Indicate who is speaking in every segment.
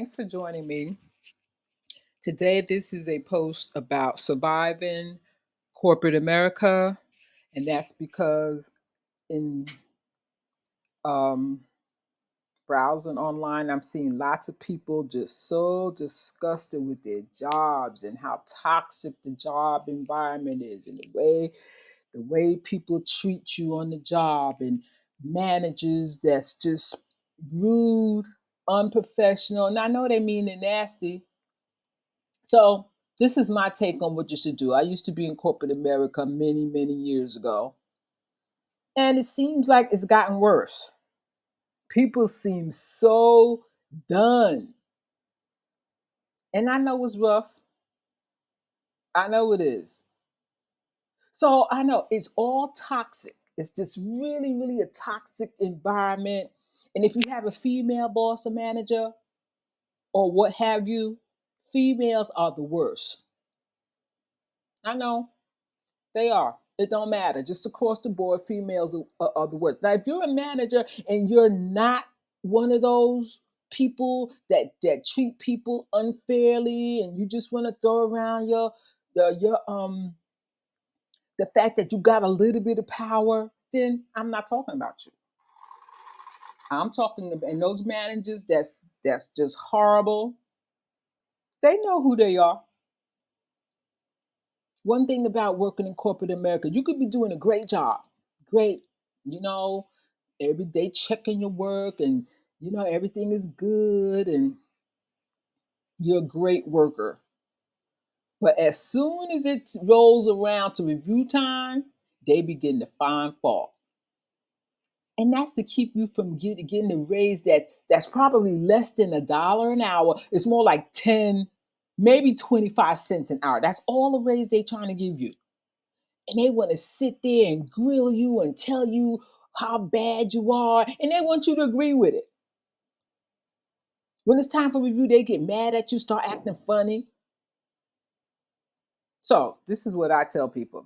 Speaker 1: Thanks for joining me. Today, this is a post about surviving corporate America, and that's because in um, browsing online, I'm seeing lots of people just so disgusted with their jobs and how toxic the job environment is, and the way people treat you on the job, and managers that's just rude, unprofessional, and I know they mean it nasty. So, this is my take on what you should do. I used to be in corporate America many, many years ago, and it seems like it's gotten worse. People seem so done. And I know it's rough. I know it is. So, I know it's all toxic. It's just really, really a toxic environment. And if you have a female boss or manager or what have you, females are the worst. I know. They are. It don't matter. Just across the board, females are the worst. Now, if you're a manager and you're not one of those people that treat people unfairly, and you just want to throw around your the fact that you got a little bit of power, then I'm not talking about you. I'm talking about, and those managers that's just horrible. They know who they are. One thing about working in corporate America, you could be doing a great job. Great, you know, every day checking your work, and everything is good, and you're a great worker. But as soon as it rolls around to review time, they begin to find fault. And that's to keep you from getting a raise that's probably less than $1 an hour. It's more like 10, maybe 25 cents an hour. That's all the raise they're trying to give you. And they want to sit there and grill you and tell you how bad you are, and they want you to agree with it. When it's time for review, they get mad at you, start acting funny. So, this is what I tell people.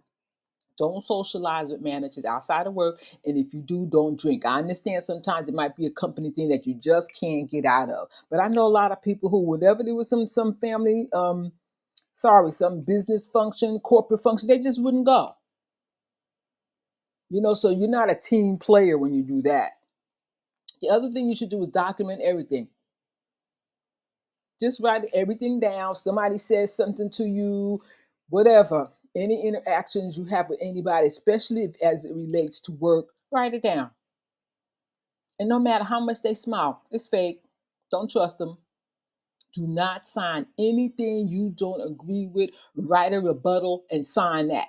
Speaker 1: Don't socialize with managers outside of work. And if you do, don't drink. I understand sometimes it might be a company thing that you just can't get out of. But I know a lot of people who, whenever there was some family, some business function, corporate function, they just wouldn't go. So you're not a team player when you do that. The other thing you should do is document everything. Just write everything down. Somebody says something to you, whatever. Any interactions you have with anybody, especially as it relates to work, write it down. And no matter how much they smile, it's fake. Don't trust them. Do not sign anything you don't agree with. Write a rebuttal and sign that.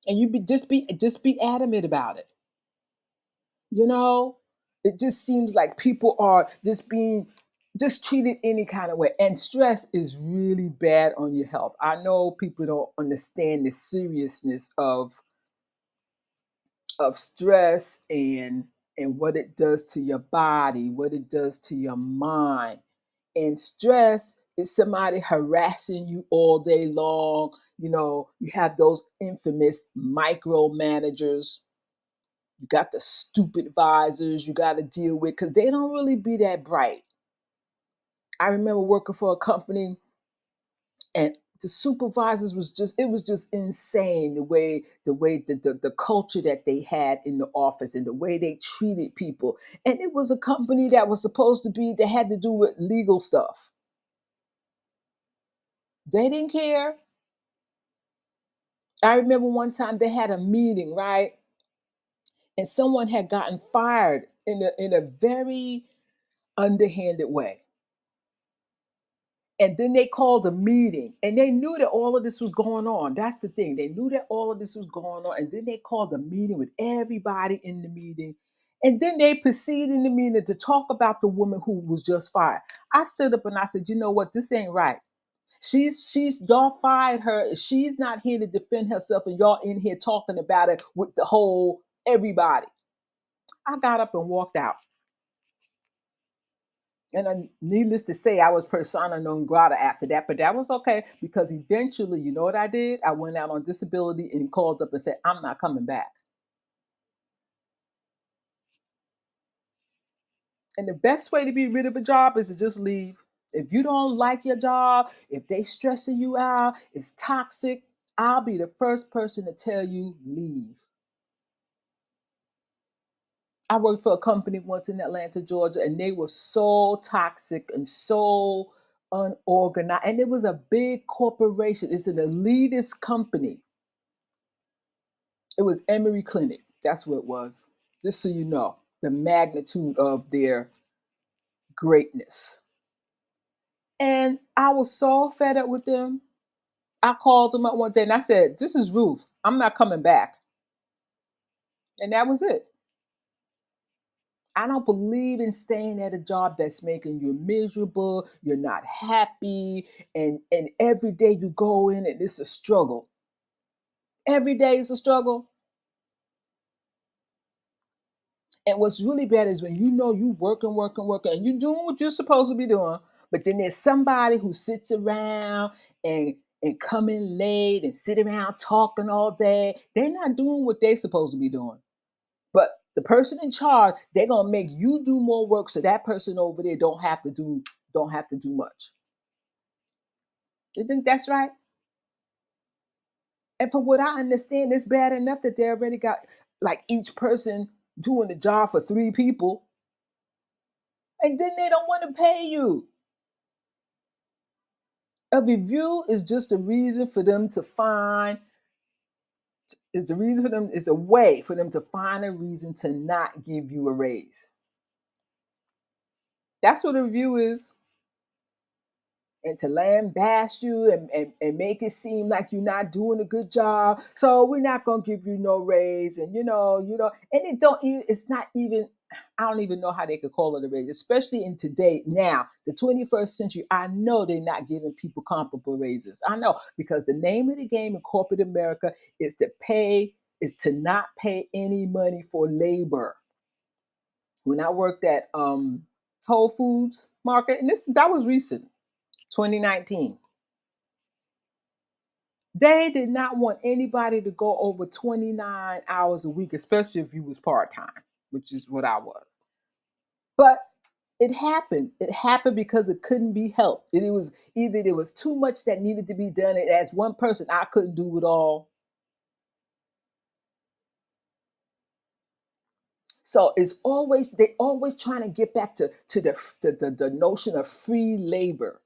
Speaker 1: And just be adamant about it. You know, it just seems like people are just treated any kind of way. And stress is really bad on your health. I know people don't understand the seriousness of stress and what it does to your body, what it does to your mind. And stress is somebody harassing you all day long. You have those infamous micromanagers. You got the stupid advisors you got to deal with because they don't really be that bright. I remember working for a company, and the supervisors it was just insane the culture that they had in the office and the way they treated people. And it was a company that was supposed to be that had to do with legal stuff. They didn't care. I remember one time they had a meeting, right? And someone had gotten fired in a very underhanded way. And then they called a meeting, and they knew that all of this was going on. That's the thing. They knew that all of this was going on. And then they called a meeting with everybody in the meeting. And then they proceeded in the meeting to talk about the woman who was just fired. I stood up and I said, you know what? This ain't right. Y'all fired her. She's not here to defend herself, and y'all in here talking about it with the whole everybody. I got up and walked out. And needless to say, I was persona non grata after that, but that was okay because eventually, you know what I did? I went out on disability and called up and said, I'm not coming back. And the best way to be rid of a job is to just leave. If you don't like your job, if they stressing you out, it's toxic, I'll be the first person to tell you leave. I worked for a company once in Atlanta, Georgia, and they were so toxic and so unorganized. And it was a big corporation. It's an elitist company. It was Emory Clinic. That's what it was. Just so you know the magnitude of their greatness. And I was so fed up with them. I called them up one day and I said, "This is Ruth. I'm not coming back." And that was it. I don't believe in staying at a job that's making you miserable, you're not happy, and every day you go in and it's a struggle. Every day is a struggle. And what's really bad is when you know you working, working, working, and you're doing what you're supposed to be doing, but then there's somebody who sits around and come in late and sit around talking all day. They're not doing what they're supposed to be doing. But the person in charge, they're gonna make you do more work so that person over there don't have to do much. You think that's right? And from what I understand, it's bad enough that they already got like each person doing the job for three people, and then they don't want to pay you. A review is just a reason for them to find is a reason for them is a way for them to find a reason to not give you a raise. That's what a review is. And to lambaste you and make it seem like you're not doing a good job. So we're not gonna give you no raise. And and it's not even, I don't even know how they could call it a raise, especially in today, now, the 21st century. I know they're not giving people comparable raises. I know because the name of the game in corporate America is to not pay any money for labor. When I worked at Whole Foods Market, and that was recent, 2019. They did not want anybody to go over 29 hours a week, especially if you was part-time, which is what I was. But it happened. It happened because it couldn't be helped. It was either there was too much that needed to be done, and as one person, I couldn't do it all. So it's always they always trying to get back to the notion of free labor.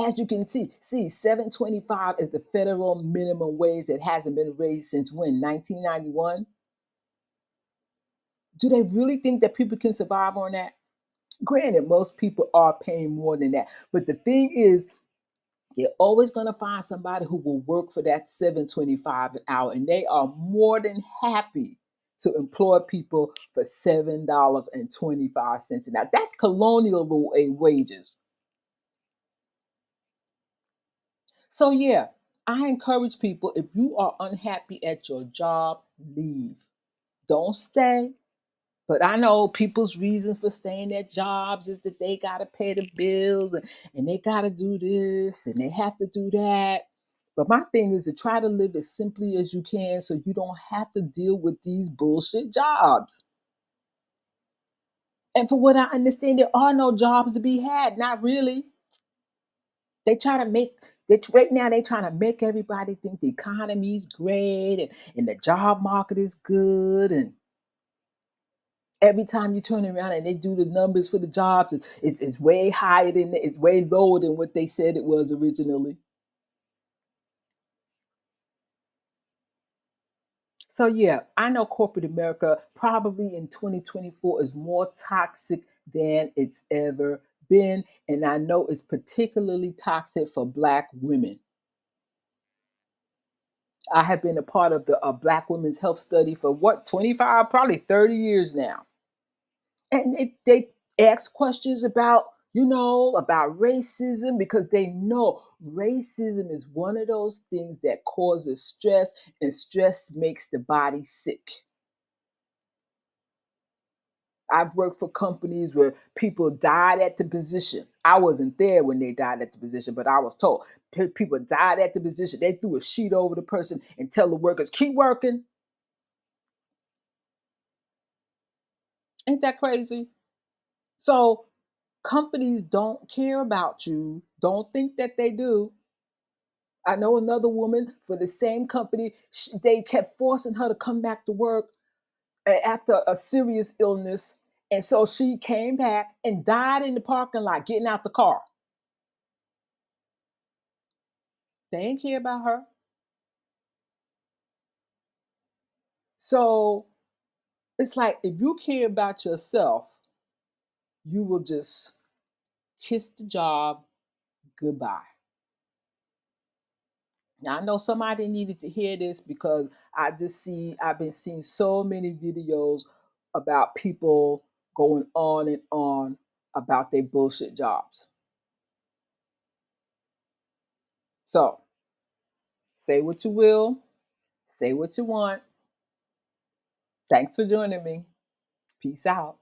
Speaker 1: As you can see, 7.25 is the federal minimum wage that hasn't been raised since when? 1991. Do they really think that people can survive on that? Granted, most people are paying more than that. But the thing is, you're always going to find somebody who will work for that 7.25 an hour, and they are more than happy to employ people for $7.25 an hour. That's colonial wages. So yeah, I encourage people, if you are unhappy at your job, leave. Don't stay. But I know people's reasons for staying at jobs is that they got to pay the bills and they got to do this and they have to do that. But my thing is to try to live as simply as you can so you don't have to deal with these bullshit jobs. And for what I understand, there are no jobs to be had. Not really. They try to make right now they trying to make everybody think the economy's great and the job market is good, and every time you turn around and they do the numbers for the jobs, it's way higher than it's way lower than what they said it was originally. So yeah, I know corporate America probably in 2024 is more toxic than it's ever been, and I know it's particularly toxic for Black women. I have been a part of the Black women's health study for what, 25, probably 30 years now. And they ask questions about about racism because they know racism is one of those things that causes stress, and stress makes the body sick. I've worked for companies where people died at the position. I wasn't there when they died at the position, but I was told people died at the position. They threw a sheet over the person and tell the workers keep working. Ain't that crazy? So companies don't care about you. Don't think that they do. I know another woman for the same company, they kept forcing her to come back to work after a serious illness. And so she came back and died in the parking lot getting out the car. They didn't care about her. So it's like if you care about yourself, you will just kiss the job goodbye. Now, I know somebody needed to hear this because I've been seeing so many videos about people going on and on about their bullshit jobs. So say what you will, say what you want. Thanks for joining me. Peace out.